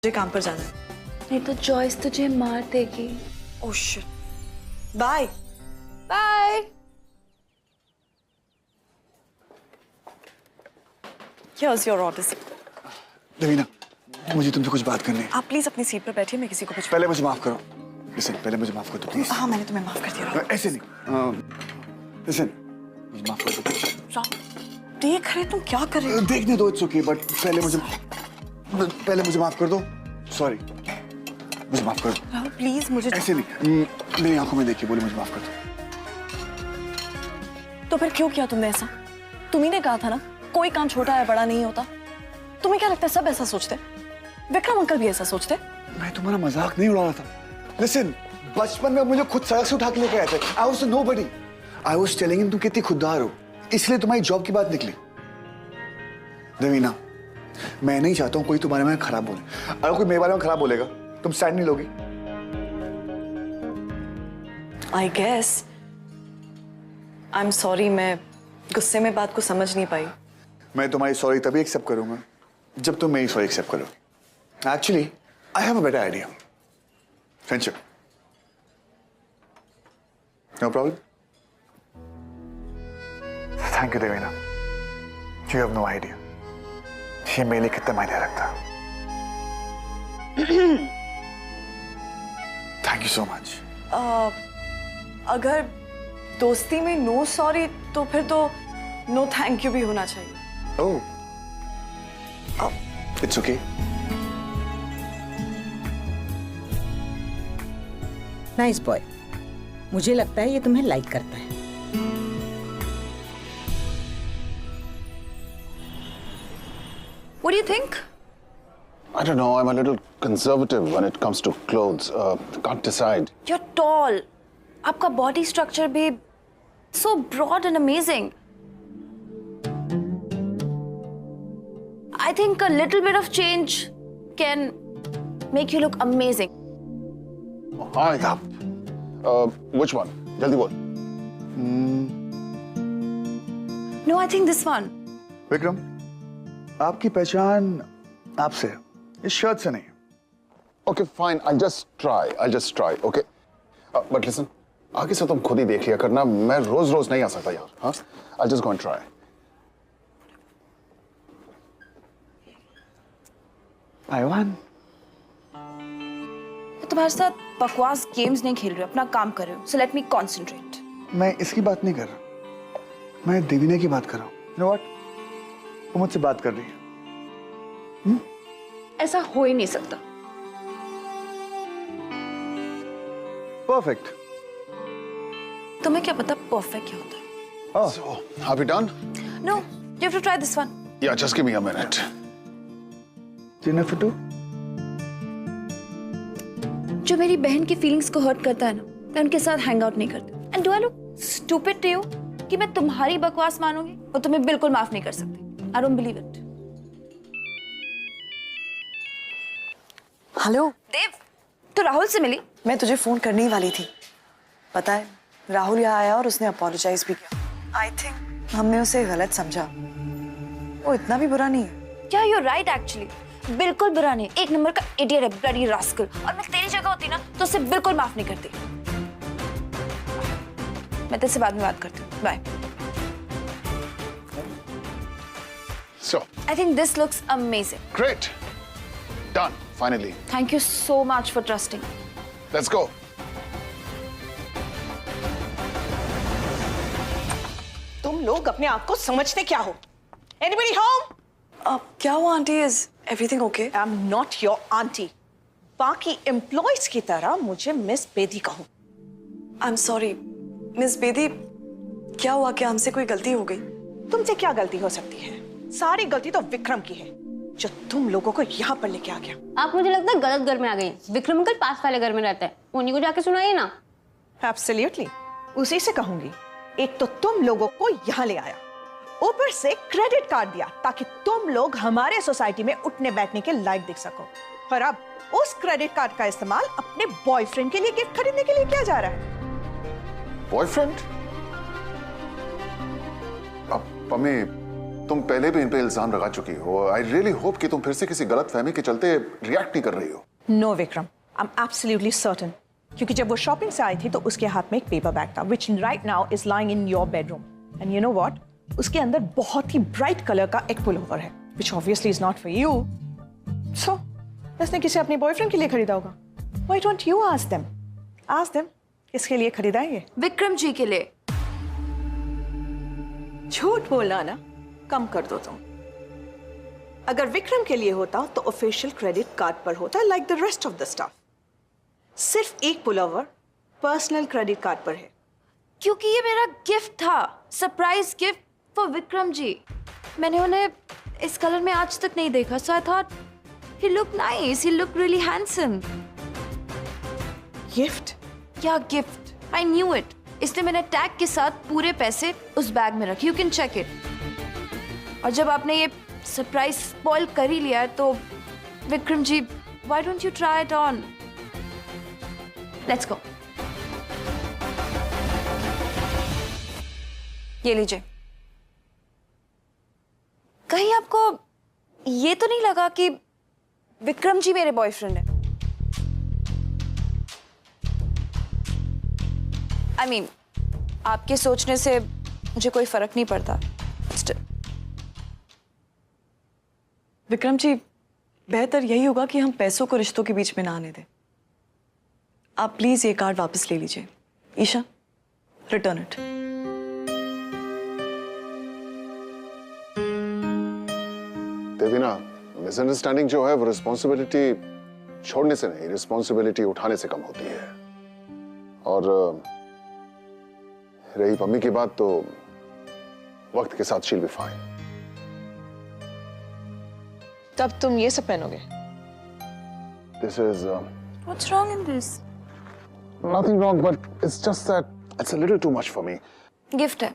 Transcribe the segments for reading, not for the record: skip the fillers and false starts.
मुझे काम पर जाना है। नहीं तो जॉयस तुझे मार देगी। Oh shit. Bye bye. Here's your orders. Devina, मुझे तुमसे कुछ बात करनी है। आप प्लीज अपनी सीट पर बैठिए, मैं किसी को कुछ पहले मुझे माफ करो। लिसन, पहले मुझे माफ कर दो प्लीज। हाँ, मैंने तुम्हें माफ कर दिया। ऐसे नहीं। लिसन, मुझे माफ कर दो। राहुल, देख रहे तुम क्या कर रहे हो? देखने दो, इट्स ओके, बट पहले मुझे माफ कर दो। सॉरी, मुझे माफ कर दो। राहुल प्लीज मुझे। ऐसे नहीं, मेरी आंखों में देखिए, बोले मुझे माफ कर दो। तो फिर क्यों किया तुमने ऐसा? तुम्ही ने कहा था ना, कोई काम छोटा या बड़ा नहीं होता। तुम्हें क्या लगता है सब ऐसा सोचते? विक्रम अंकल भी ऐसा सोचते? मैं तुम्हारा मजाक नहीं उड़ा रहा था। लिसन, बचपन में मुझे खुद सड़क से उठा के लेके आए थे। I was nobody. I was telling him तुम कितनी खुददार हो, इसलिए तुम्हारी जॉब की बात निकली। देवीना, मैं नहीं चाहता हूं कोई तुम्हारे बारे में खराब बोले। अगर कोई मेरे बारे में खराब बोलेगा, तुम स्टैंड नहीं लोगी। I guess I am sorry, मैं गुस्से में बात को समझ नहीं पाई। मैं तुम्हारी सॉरी तभी एक्सेप्ट करूंगा जब तुम मेरी सॉरी एक्सेप्ट करोगे। Actually I have a better idea. Friendship. No problem. Thank you Devina, you have no idea ये मेरे लिए कितना मायने रखता है। Thank you so much. अगर दोस्ती में नो सॉरी तो फिर तो नो थैंक यू भी होना चाहिए। ओह, इट्स ओके। Nice boy. मुझे लगता है ये तुम्हें लाइक करता है। What do you think? I don't know. I'm a little conservative when it comes to clothes. Can't decide. You're tall. आपका body structure भी so broad and amazing. I think a little bit of change can make you look amazing. Hi. Which one? Jaldi bol. No, I think this one. Vikram, आपकी पहचान आपसे, इस shirt से नहीं। Okay, fine. I'll just try. Okay. But listen. आगे से तुम खुद ही देख लिया करना। मैं रोज नहीं आ सकता यार। हाँ? I'll just go and try. आयवान, मैं तुम्हारे साथ बकवास गेम्स नहीं खेल रही हूँ, अपना काम कर रही हूँ. So let me concentrate. मैं इसकी बात नहीं कर रहा, मैं देवीना की बात कर रहा हूँ। You know what? वो मुझसे बात कर रही है। ऐसा हो ही नहीं सकता. परफेक्ट। तुम्हें क्या पता परफेक्ट क्या होता है? So, have you done? No, you have to try this one. Yeah, just give me a minute. Dinner for two. जो मेरी बहन की फीलिंग्स को हर्ट करता है ना, मैं उनके साथ हैंग आउट नहीं करती. And do I look stupid to you कि मैं तुम्हारी बकवास मानूंगी और तुम्हें बिल्कुल माफ नहीं कर सकती. I don't believe it. Hello Dev, तू राहुल से मिली? मैं तुझे फोन करने ही वाली थी. पता है, राहुल यहाँ आया और उसने अपोलोजाइज भी किया. आई थिंक हमने उसे गलत समझा. वो इतना भी बुरा नहीं है. क्या यू राइट एक्चुअली. बिल्कुल बुरा नहीं, एक नंबर का इडियट है, ब्लडी रास्कल. और मैं तेरी जगह होती ना तो उसे बिल्कुल माफ नहीं करती. मैं तेरे से बाद में बात करती हूँ. Bye. So, I think this looks amazing. great. Done. Finally. Thank you so much for trusting. Let's go. तुम लोग अपने आप को समझते क्या हो? Anybody home? क्या हुआ aunty? Is everything okay? I'm not your auntie. बाकी एम्प्लॉयज की तरह मुझे मिस बेदी कहो. आई एम सॉरी मिस बेदी. क्या हुआ? क्या हमसे कोई गलती हो गई? तुमसे क्या गलती हो सकती है? सारी गलती तो विक्रम की है, जो तुम लोगों को यहाँ पर लेके आ गया. आप मुझे लगता है गलत घर में आ गई. विक्रम अंकल पास वाले घर में रहते हैं, उन्हीं को जाके सुनाइए ना. Absolutely. उसी से कहूंगी. एक तो तुम लोगों को यहाँ ले आया, ऊपर से क्रेडिट कार्ड दिया ताकि तुम लोग हमारे सोसाइटी में उठने बैठने के लायक दिख सको. और अब उस क्रेडिट कार्ड का इस्तेमाल अपने बॉयफ्रेंड के लिए गिफ्ट खरीदने के लिए किया जा रहा है. Boyfriend? पम्मी, तुम पहले भी इन पे इल्जाम लगा चुकी हो। आई रियली होप कि तुम फिर से किसी गलत फहमी के चलते रिएक्ट नहीं कर रही हो। No Vikram, I am absolutely certain, क्योंकि जब वो शॉपिंग से आई थी तो उसके हाथ में एक पेपर बैग था which right now is lying in your bedroom and you know what, उसके अंदर बहुत ही ब्राइट कलर का एक पुलोवर है which obviously is not for you. So उसने किसी अपने बॉयफ्रेंड के लिए खरीदा होगा. Why don't you ask them? Ask them किसके लिए खरीदा है ये? विक्रम जी के लिए। झूठ बोलना ना कम कर दो तुम। अगर विक्रम के लिए होता तो ऑफिशियल क्रेडिट कार्ड पर होता like the rest of the stuff. सिर्फ एक पुलोवर पर्सनल क्रेडिट कार्ड पर है। क्योंकि ये मेरा गिफ्ट था, surprise gift for Vikram ji. मैंने उन्हें इस कलर में आज तक नहीं देखा, so I thought he looked nice, he looked really handsome. Gift? क्या गिफ्ट? I knew it. इसलिए मैंने टैग के साथ पूरे पैसे उस बैग में रखे। You can check it. और जब आपने ये सरप्राइज स्पॉइल कर ही लिया है तो Vikram ji, why don't you try it on? Let's go. ये लीजिए। कहीं आपको ये तो नहीं लगा कि विक्रम जी मेरे बॉयफ्रेंड है? I mean, आपके सोचने से मुझे कोई फर्क नहीं पड़ता। Still. विक्रम जी, बेहतर यही होगा कि हम पैसों को रिश्तों के बीच में ना आने दें। आप प्लीज ये कार्ड वापस ले लीजिए। Isha, return it. Devina, misunderstanding जो है वो रिस्पॉन्सिबिलिटी छोड़ने से नहीं, रिस्पॉन्सिबिलिटी उठाने से कम होती है। और रही पम्मी की बात तो वक्त के साथ शील भी फाइन। तब तुम ये सब पहनोगे? This is What's wrong in this? nothing wrong, but it's just that it's a little too much for me. Gift है,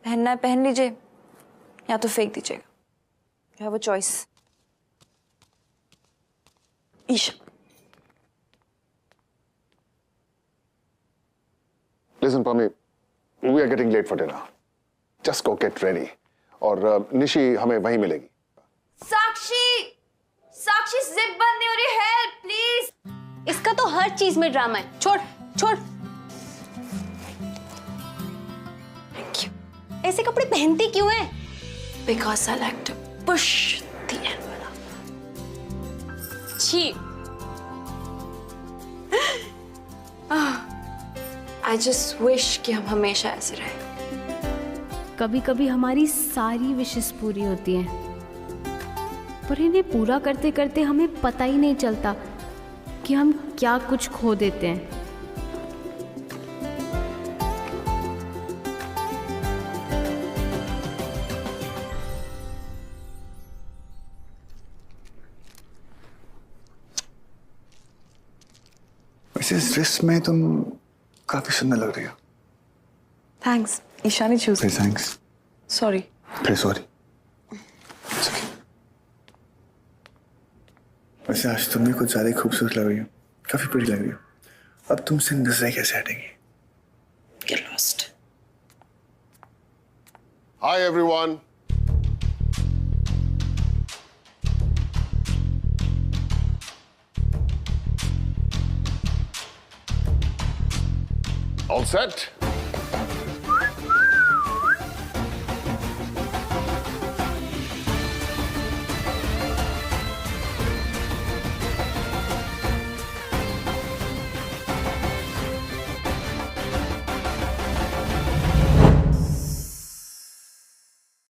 पहनना है पहन लीजिए या तो फेंक दीजिएगा। You have a choice. Isha, Listen, Pami, we are getting late for dinner. Just go get ready. और निशी हमें वहीं मिलेगी। साक्षी, साक्षी जिप बंद नहीं हो रही, हेल्प प्लीज। इसका तो हर चीज में ड्रामा है। छोड़ छोड़। Thank you. ऐसे कपड़े पहनती क्यों है? Because I like to push the envelope. छी। I just wish कि हम हमेशा ऐसे रहें। कभी कभी हमारी सारी विशेष पूरी होती हैं, पर इन्हें पूरा करते करते हमें पता ही नहीं चलता कि हम क्या कुछ खो देते हैं। वैसे इस ड्रेस में तुम काफी सुंदर लग रही हो। थैंक्स। ईशा ने चूज। फिर थैंक्स। सॉरी। फिर सॉरी। वैसे आज तुम भी कुछ ज्यादा ही खूबसूरत लग रही हो, काफी प्रिटी लग रही हो। अब तुमसे नजरें कैसे हटेंगी? Get lost. Hi everyone. All set?